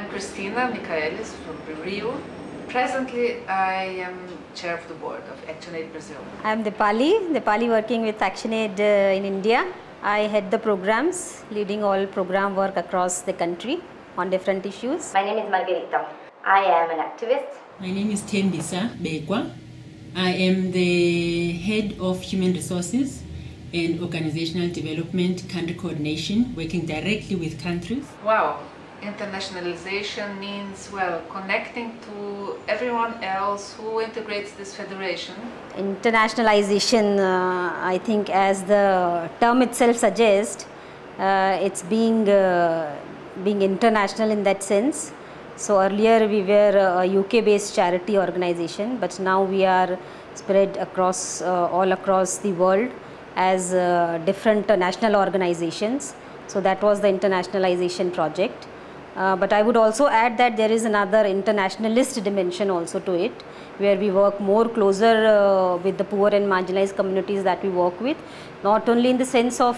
I'm Cristina Michaelis from Rio. Presently, I am chair of the board of ActionAid Brazil. I'm Dipali working with ActionAid in India. I head the programs, leading all program work across the country on different issues. My name is Margarita. I am an activist. My name is Tembisa Bekwa. I am the head of human resources and organizational development country coordination, working directly with countries. Wow, internationalization means, well, connecting to everyone else who integrates this federation. Internationalization, I think as the term itself suggests, it's being international in that sense. So earlier we were a UK-based charity organization, but now we are spread across all across the world as different national organizations. So that was the internationalization project. But I would also add that there is another internationalist dimension also to it, where we work more closer with the poor and marginalized communities that we work with, not only in the sense of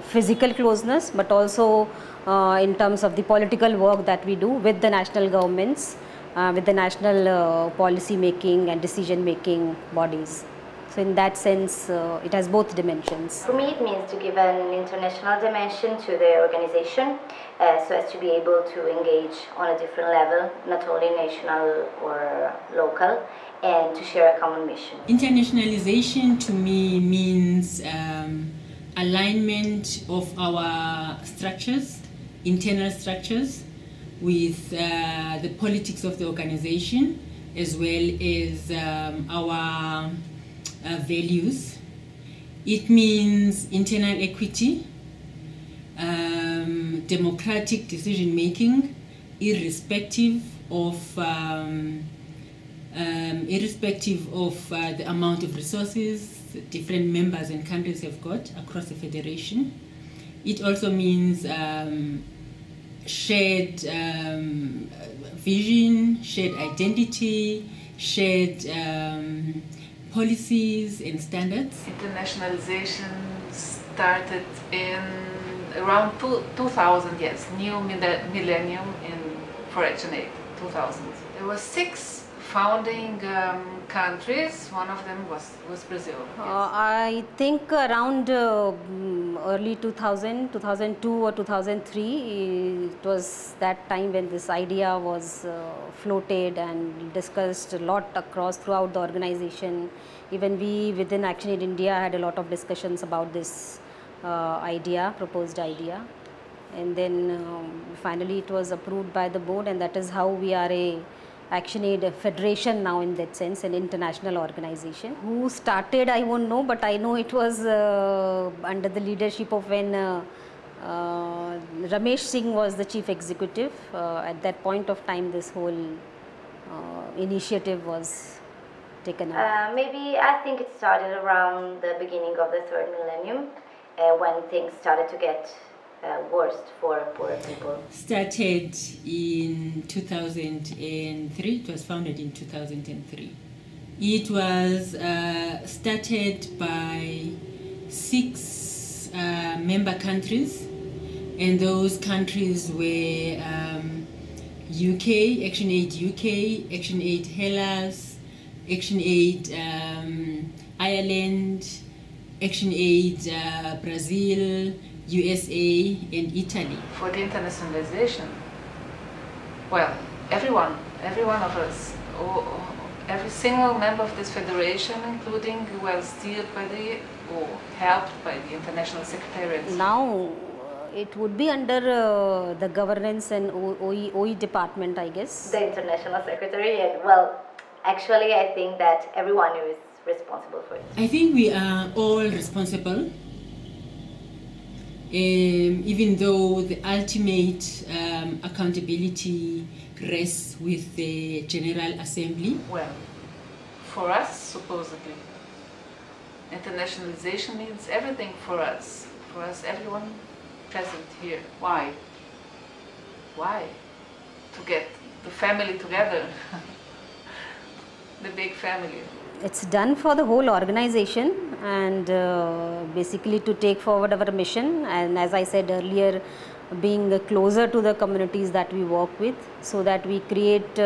physical closeness, but also in terms of the political work that we do with the national governments, with the national policy making and decision making bodies. So in that sense, it has both dimensions. For me, it means to give an international dimension to the organization, so as to be able to engage on a different level, not only national or local, and to share a common mission. Internationalization to me means alignment of our structures, internal structures, with the politics of the organization, as well as our values. It means internal equity, democratic decision making, irrespective of the amount of resources different members and countries have got across the federation. It also means shared vision, shared identity, shared policies and standards. Internationalization started in around 2000, yes, new millennium for ActionAid, 2000. There were 6 founding countries. One of them was Brazil. Yes. I think around early 2000, 2002 or 2003, it was that time when this idea was floated and discussed a lot throughout the organization. Even we within ActionAid India had a lot of discussions about this proposed idea. And then finally it was approved by the board, and that is how we are a ActionAid Federation now, in that sense, an international organization. Who started, I won't know, but I know it was under the leadership of when Ramesh Singh was the chief executive. At that point of time, this whole initiative was taken up. Maybe I think it started around the beginning of the 3rd millennium, when things started to get worst for poor people. Started in 2003. It was founded in 2003. It was started by 6 member countries, and those countries were UK, ActionAid UK, ActionAid Hellas, ActionAid Ireland, ActionAid Brazil, USA and Italy. For the internationalization, well, every one of us, every single member of this federation, including, well, steered by or helped by the International Secretariat. Now it would be under the governance and OE department, I guess. The International Secretariat, well, actually I think that everyone is responsible for it. I think we are all responsible. Even though the ultimate accountability rests with the General Assembly. Well, for us, supposedly, internationalization means everything for us, everyone present here. Why? Why? To get the family together, the big family. It's done for the whole organization, and basically to take forward our mission. And as I said earlier, being closer to the communities that we work with, so that we create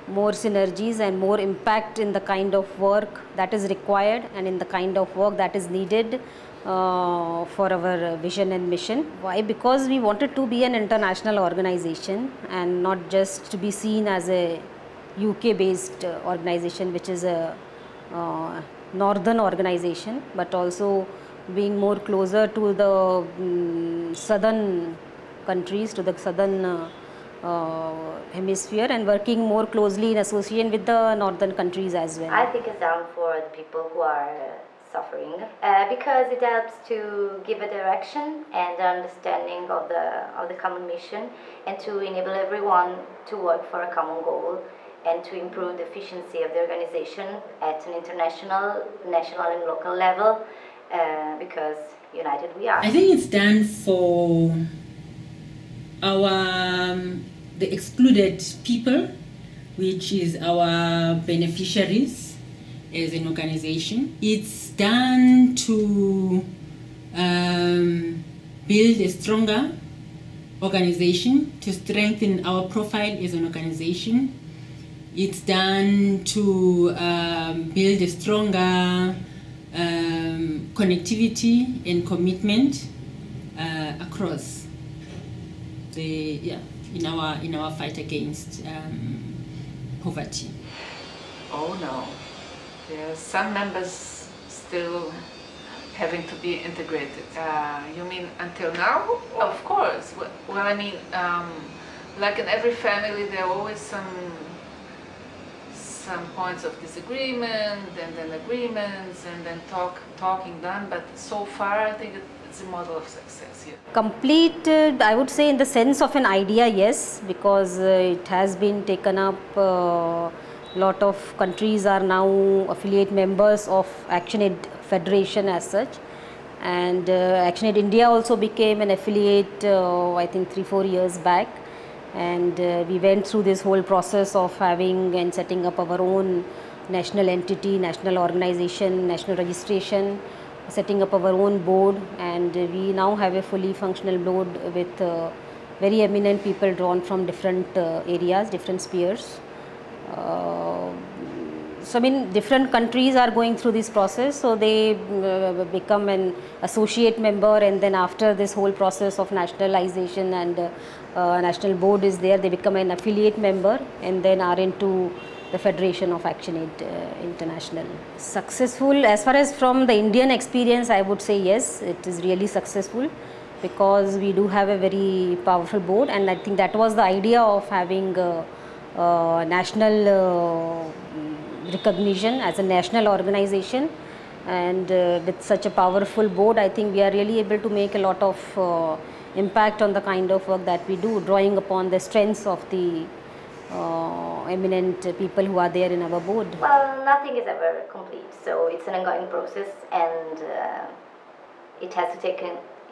more synergies and more impact in the kind of work that is required and in the kind of work that is needed for our vision and mission. Why? Because we wanted to be an international organization and not just to be seen as a UK based organization, which is a northern organization, but also being more closer to the southern countries, to the southern hemisphere, and working more closely in association with the northern countries as well. I think it's down for the people who are suffering because it helps to give a direction and understanding of the common mission, and to enable everyone to work for a common goal and to improve the efficiency of the organization at an international, national and local level, because united we are. I think it's done for our the excluded people, which is our beneficiaries as an organization. It's done to build a stronger organization, to strengthen our profile as an organization. It's done to build a stronger connectivity and commitment across the in our fight against poverty. Oh no, there are some members still having to be integrated. You mean until now? Of course. Well, I mean, like in every family, there are always some points of disagreement, and then agreements, and then talking done. But so far, I think it's a model of success here. Completed, I would say, in the sense of an idea, yes, because it has been taken up. Lot of countries are now affiliate members of ActionAid Federation as such, and ActionAid India also became an affiliate, I think 3-4 years back. And we went through this whole process of having and setting up our own national entity, national organization, national registration, setting up our own board, and we now have a fully functional board with very eminent people drawn from different areas, different spheres. So I mean, different countries are going through this process, so they become an associate member, and then after this whole process of nationalization and national board is there, they become an affiliate member and then are into the Federation of ActionAid International. Successful, as far as from the Indian experience, I would say yes, it is really successful, because we do have a very powerful board, and I think that was the idea of having national recognition as a national organization, and with such a powerful board, I think we are really able to make a lot of impact on the kind of work that we do, drawing upon the strengths of the eminent people who are there in our board. Well, nothing is ever complete, so it's an ongoing process, and it has to take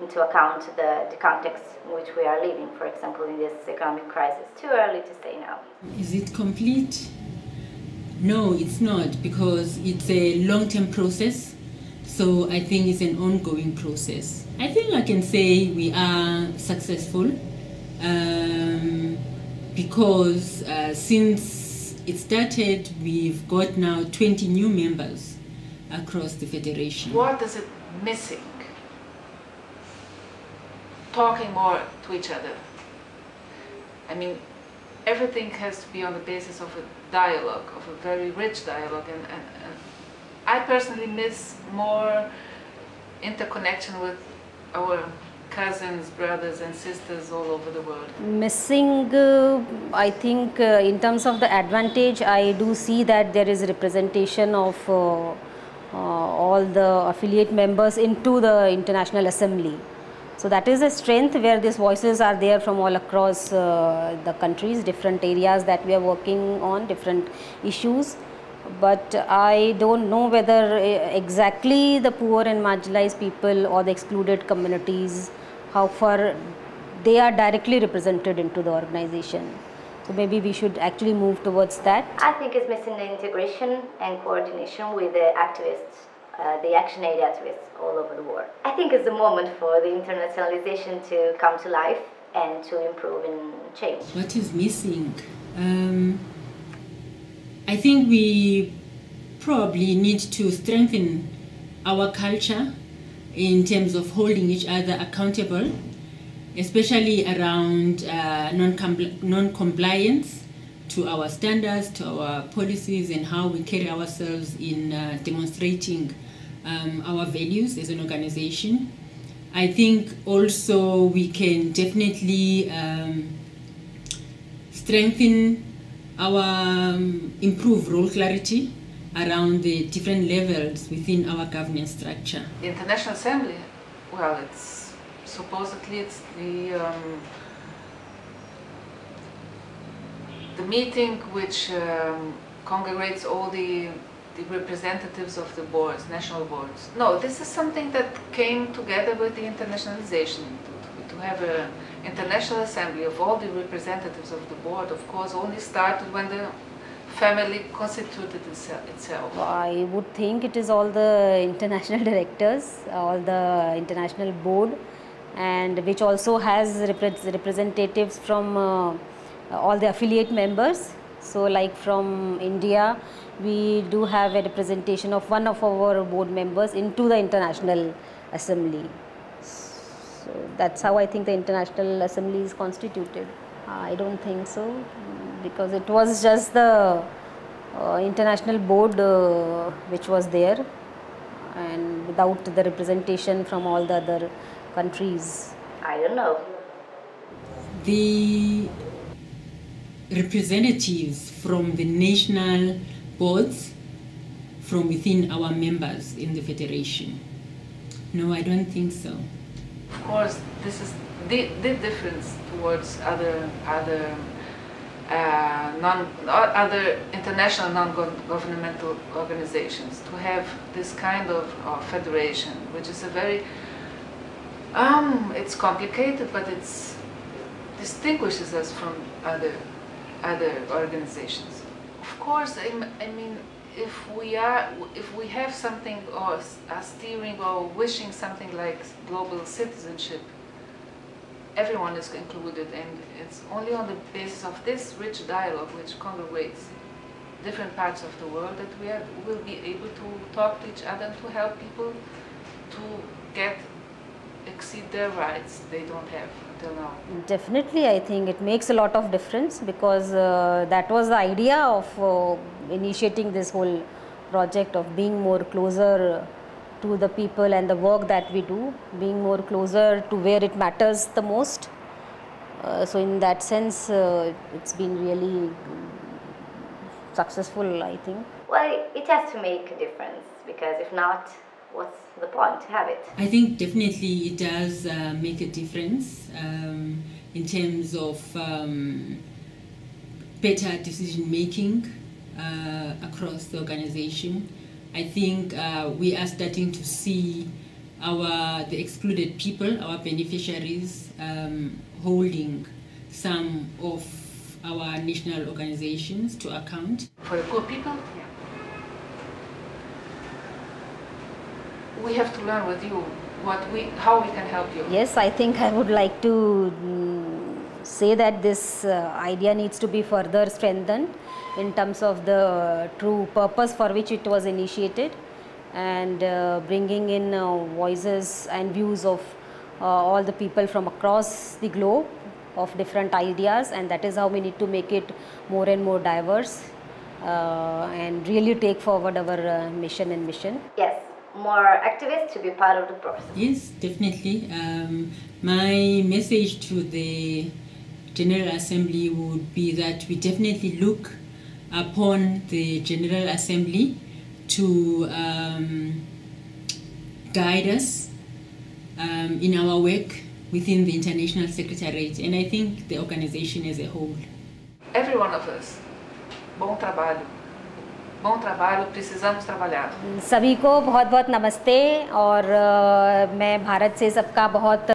into account the context in which we are living, for example, in this economic crisis. Too early to say now. Is it complete? No, it's not, because it's a long-term process, so I think it's an ongoing process. I think I can say we are successful, because since it started, we've got now 20 new members across the Federation. What is it missing? Talking more to each other. I mean, everything has to be on the basis of a dialogue, of a very rich dialogue, and I personally miss more interconnection with our cousins, brothers and sisters all over the world. Missing, I think in terms of the advantage, I do see that there is representation of all the affiliate members into the International Assembly. So that is a strength, where these voices are there from all across the countries, different areas that we are working on, different issues. But I don't know whether exactly the poor and marginalized people or the excluded communities, how far they are directly represented into the organization. So maybe we should actually move towards that. I think it's missing the integration and coordination with the activists the Action Aid activists all over the world. I think it's the moment for the internationalization to come to life and to improve and change. What is missing? I think we probably need to strengthen our culture in terms of holding each other accountable, especially around non-compliance to our standards, to our policies, and how we carry ourselves in demonstrating our values as an organization. I think also we can definitely strengthen our improve role clarity around the different levels within our governance structure. The International Assembly, well, supposedly it's the meeting which congregates all the representatives of the boards, national boards. No, this is something that came together with the internationalization. To have an international assembly of all the representatives of the board, of course, only started when the family constituted itself. I would think it is all the international directors, all the international board, and which also has representatives from all the affiliate members. So like from India, we do have a representation of one of our board members into the International Assembly. So that's how I think the International Assembly is constituted. I don't think so, because it was just the international board which was there, and without the representation from all the other countries. I don't know. The representatives from the national boards from within our members in the federation. No, I don't think so. Of course, this is the difference towards other international non-governmental organizations, to have this kind of federation, which is a very it's complicated, but it distinguishes us from other organizations. Of course, I mean, if we have something, or are steering or wishing something like global citizenship, everyone is included, and it's only on the basis of this rich dialogue which congregates different parts of the world that we will be able to talk to each other and to help people to exceed their rights they don't have until now. Definitely, I think it makes a lot of difference, because that was the idea of initiating this whole project of being more closer to the people and the work that we do, being more closer to where it matters the most. So in that sense, it's been really successful, I think. Well, it has to make a difference, because if not, what's the point to have it? I think definitely it does make a difference in terms of better decision making across the organization. I think we are starting to see the excluded people, our beneficiaries, holding some of our national organizations to account. For the poor people, we have to learn with you how we can help you. Yes, I think I would like to say that this idea needs to be further strengthened in terms of the true purpose for which it was initiated, and bringing in voices and views of all the people from across the globe of different ideas, and that is how we need to make it more and more diverse and really take forward our mission and mission. Yes, more activists to be part of the process. Yes, definitely. My message to the General Assembly would be that we definitely look upon the General Assembly to guide us in our work within the International Secretariat, and I think the organization as a whole. Every one of us. Bom trabalho, precisamos trabalhar. सभी को बहुत बहुत नमस्ते, और मैं भारत से सबका बहुत